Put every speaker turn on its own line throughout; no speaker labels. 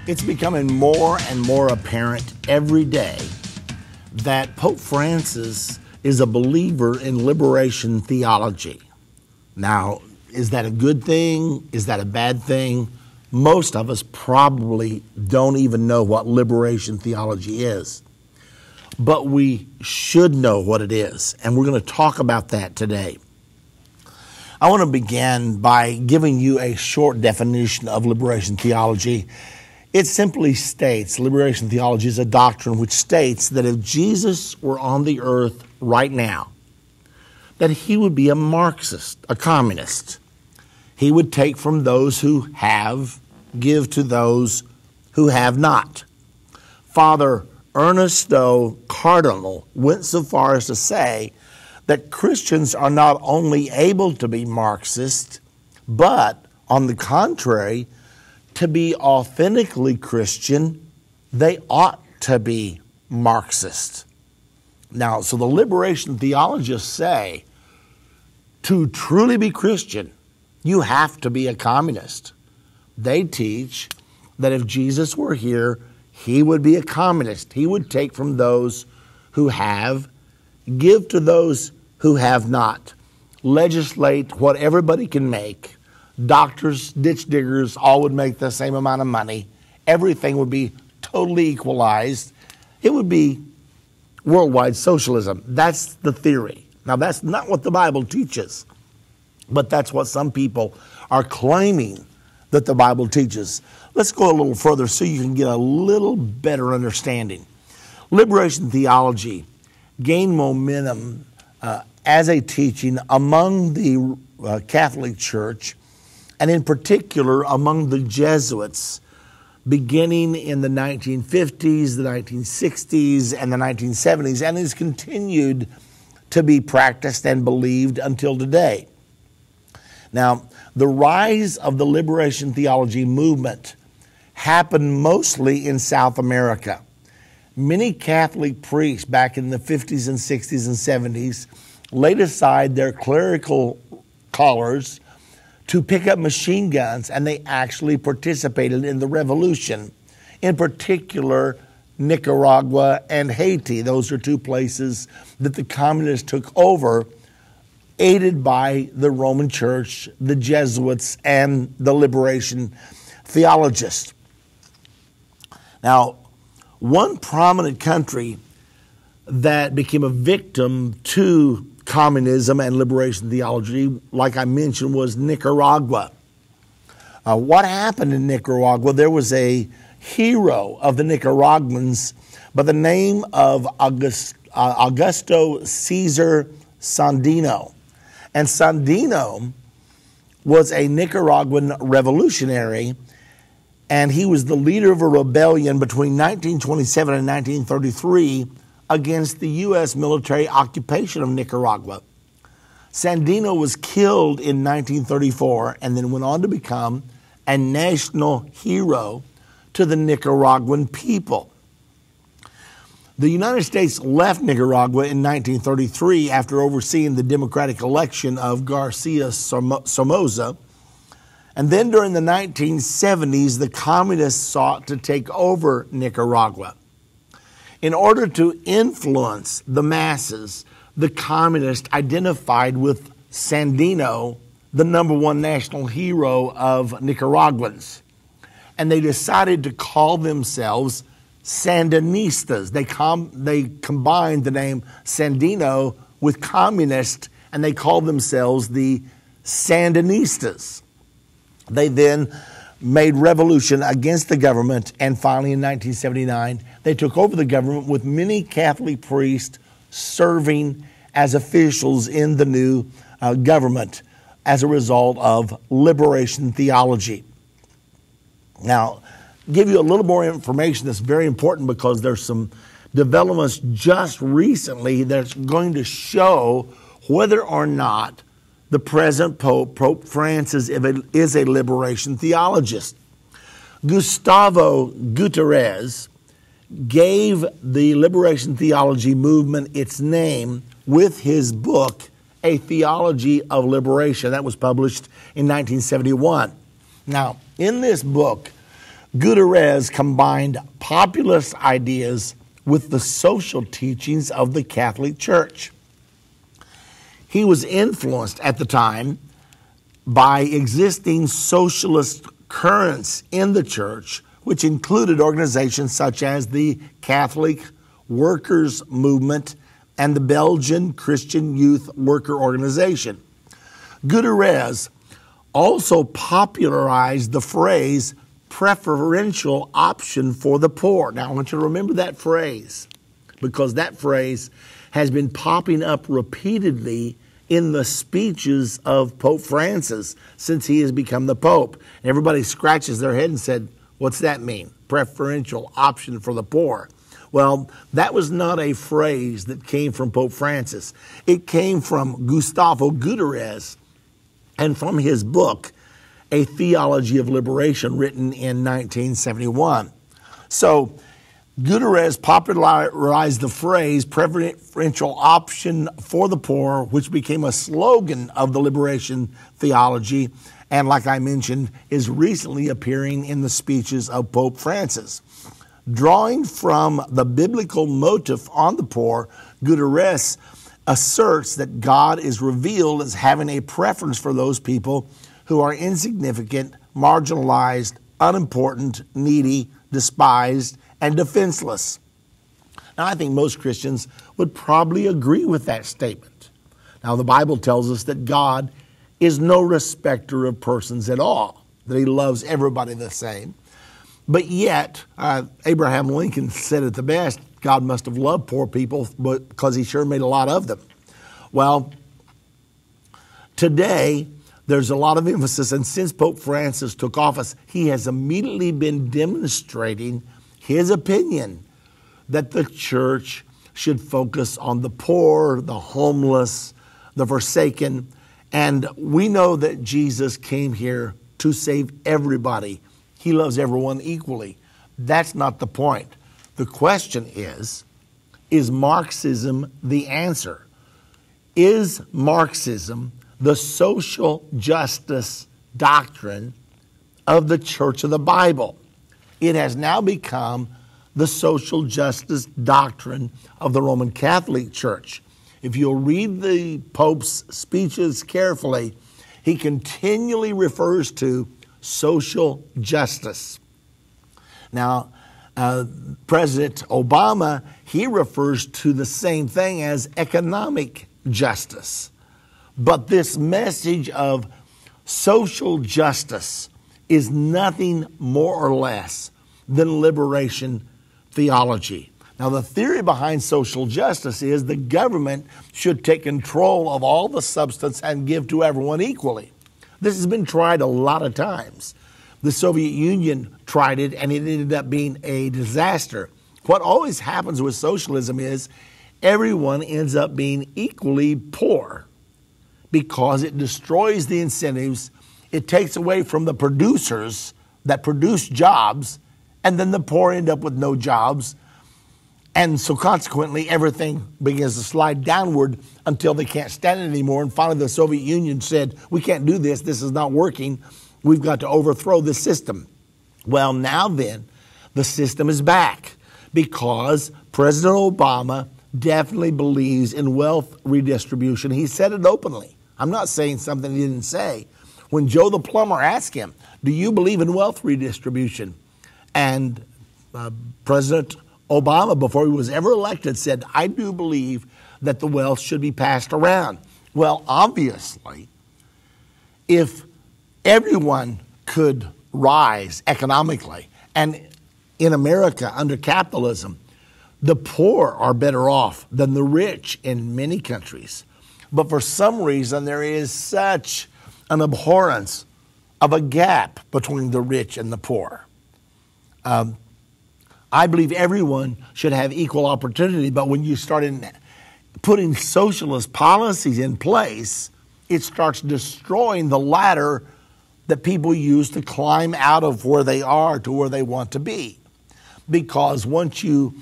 It's becoming more and more apparent every day that Pope Francis is a believer in liberation theology. Now, is that a good thing? Is that a bad thing? Most of us probably don't even know what liberation theology is. But we should know what it is, and we're going to talk about that today. I want to begin by giving you a short definition of liberation theology. It simply states, liberation theology is a doctrine which states that if Jesus were on the earth right now, that he would be a Marxist, a communist. He would take from those who have, give to those who have not. Father Ernesto Cardinal went so far as to say that Christians are not only able to be Marxist, but on the contrary, to be authentically Christian, they ought to be Marxist. Now, so the liberation theologists say, to truly be Christian, you have to be a communist. They teach that if Jesus were here, he would be a communist. He would take from those who have, give to those who have not, legislate what everybody can make. Doctors, ditch diggers, all would make the same amount of money. Everything would be totally equalized. It would be worldwide socialism. That's the theory. Now, that's not what the Bible teaches, but that's what some people are claiming that the Bible teaches. Let's go a little further so you can get a little better understanding. Liberation theology gained momentum as a teaching among the Catholic Church, and in particular among the Jesuits, beginning in the 1950s, the 1960s, and the 1970s, and has continued to be practiced and believed until today. Now, the rise of the liberation theology movement happened mostly in South America. Many Catholic priests back in the 50s and 60s and 70s laid aside their clerical collars to pick up machine guns, and they actually participated in the revolution, in particular Nicaragua and Haiti. Those are two places that the communists took over, aided by the Roman Church, the Jesuits, and the liberation theologists. Now, one prominent country that became a victim to communism and liberation theology, like I mentioned, was Nicaragua. What happened in Nicaragua? There was a hero of the Nicaraguans by the name of Augusto Cesar Sandino. And Sandino was a Nicaraguan revolutionary, and he was the leader of a rebellion between 1927 and 1933 against the U.S. military occupation of Nicaragua. Sandino was killed in 1934 and then went on to become a national hero to the Nicaraguan people. The United States left Nicaragua in 1933 after overseeing the democratic election of Garcia Somoza. And then during the 1970s, the communists sought to take over Nicaragua. In order to influence the masses, the communists identified with Sandino, the number one national hero of Nicaraguans. And they decided to call themselves Sandinistas. They combined the name Sandino with communist, and they called themselves the Sandinistas. They then made revolution against the government, and finally in 1979, they took over the government with many Catholic priests serving as officials in the new government as a result of liberation theology. Now, give you a little more information that's very important because there's some developments just recently that's going to show whether or not the present Pope, Pope Francis, is a liberation theologist. Gustavo Gutierrez gave the liberation theology movement its name with his book, A Theology of Liberation. That was published in 1971. Now, in this book, Gutierrez combined populist ideas with the social teachings of the Catholic Church. He was influenced at the time by existing socialist currents in the church, which included organizations such as the Catholic Workers' Movement and the Belgian Christian Youth Worker Organization. Gutierrez also popularized the phrase preferential option for the poor. Now, I want you to remember that phrase, because that phrase has been popping up repeatedly in the speeches of Pope Francis since he has become the Pope. Everybody scratches their head and said, what's that mean? Preferential option for the poor. Well, that was not a phrase that came from Pope Francis. It came from Gustavo Gutierrez and from his book, A Theology of Liberation, written in 1971. So Gutierrez popularized the phrase preferential option for the poor, which became a slogan of the liberation theology, and like I mentioned, is recently appearing in the speeches of Pope Francis. Drawing from the biblical motive on the poor, Gutierrez asserts that God is revealed as having a preference for those people who are insignificant, marginalized, unimportant, needy, despised, and defenseless. Now, I think most Christians would probably agree with that statement. Now, the Bible tells us that God is no respecter of persons at all, that he loves everybody the same. But yet, Abraham Lincoln said it the best, God must have loved poor people because he sure made a lot of them. Well, today, there's a lot of emphasis, and since Pope Francis took office, he has immediately been demonstrating his opinion that the church should focus on the poor, the homeless, the forsaken. And we know that Jesus came here to save everybody. He loves everyone equally. That's not the point. The question is Marxism the answer? Is Marxism the social justice doctrine of the Church of the Bible? It has now become the social justice doctrine of the Roman Catholic Church. If you'll read the Pope's speeches carefully, he continually refers to social justice. Now, President Obama, he refers to the same thing as economic justice. But this message of social justice is nothing more or less than liberation theology. Now, the theory behind social justice is the government should take control of all the substance and give to everyone equally. This has been tried a lot of times. The Soviet Union tried it, and it ended up being a disaster. What always happens with socialism is everyone ends up being equally poor because it destroys the incentives. It takes away from the producers that produce jobs, and then the poor end up with no jobs. And so consequently, everything begins to slide downward until they can't stand it anymore. And finally, the Soviet Union said, we can't do this. This is not working. We've got to overthrow the system. Well, now then, the system is back because President Obama definitely believes in wealth redistribution. He said it openly. I'm not saying something he didn't say. When Joe the plumber asked him, do you believe in wealth redistribution? And President Obama, before he was ever elected, said, I do believe that the wealth should be passed around. Well, obviously, if everyone could rise economically, and in America under capitalism, the poor are better off than the rich in many countries. But for some reason, there is such an abhorrence of a gap between the rich and the poor. I believe everyone should have equal opportunity, but when you start putting socialist policies in place, it starts destroying the ladder that people use to climb out of where they are to where they want to be. Because once you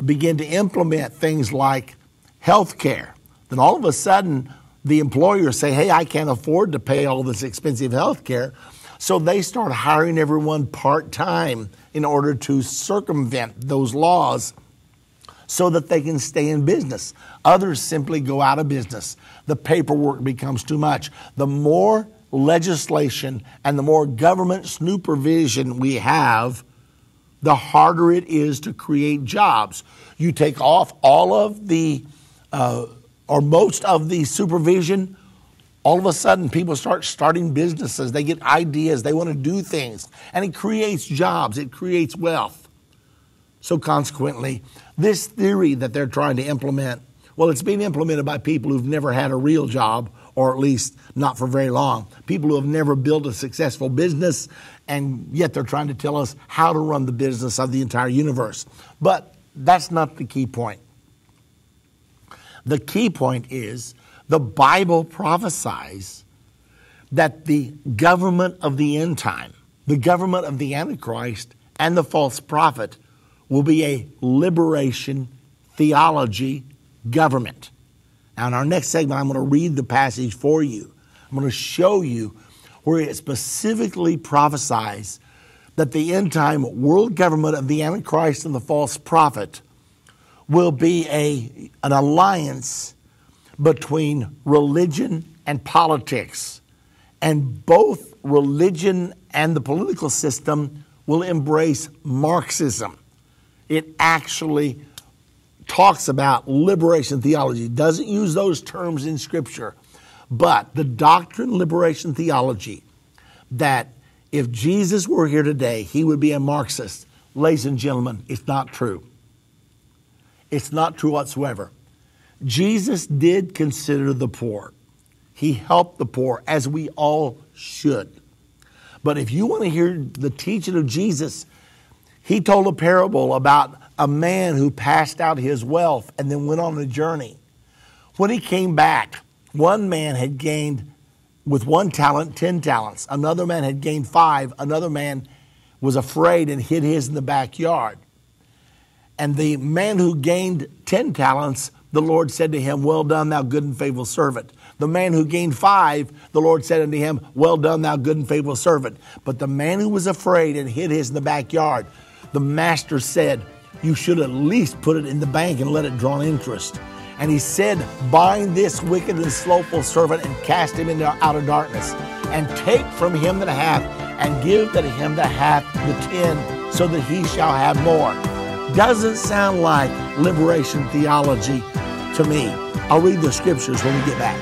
begin to implement things like health care, then all of a sudden the employers say, hey, I can't afford to pay all this expensive health care, So they start hiring everyone part-time in order to circumvent those laws so that they can stay in business. Others simply go out of business. The paperwork becomes too much. The more legislation and the more government supervision we have, the harder it is to create jobs. You take off all of the, or most of the supervision, all of a sudden people start starting businesses. They get ideas. They want to do things. And it creates jobs. It creates wealth. So consequently, this theory that they're trying to implement, well, it's being implemented by people who've never had a real job, or at least not for very long. People who have never built a successful business, and yet they're trying to tell us how to run the business of the entire universe. But that's not the key point. The key point is the Bible prophesies that the government of the end time, the government of the Antichrist and the false prophet will be a liberation theology government. Now, in our next segment, I'm going to read the passage for you. I'm going to show you where it specifically prophesies that the end time world government of the Antichrist and the false prophet will be an alliance between religion and politics. And both religion and the political system will embrace Marxism. It actually talks about liberation theology. It doesn't use those terms in Scripture. But the doctrine liberation theology, that if Jesus were here today, he would be a Marxist. Ladies and gentlemen, it's not true. It's not true whatsoever. Jesus did consider the poor. He helped the poor, as we all should. But if you want to hear the teaching of Jesus, he told a parable about a man who passed out his wealth and then went on a journey. When he came back, one man had gained with 1 talent 10 talents. Another man had gained 5. Another man was afraid and hid his in the backyard. And the man who gained 10 talents, the Lord said to him, "Well done, thou good and faithful servant." The man who gained 5, the Lord said unto him, "Well done, thou good and faithful servant." But the man who was afraid and hid his in the backyard, the master said, "You should at least put it in the bank and let it draw interest." And he said, "Bind this wicked and slothful servant and cast him into outer darkness, and take from him that hath, and give to him that hath the 10, so that he shall have more." Doesn't sound like liberation theology to me. I'll read the scriptures when we get back.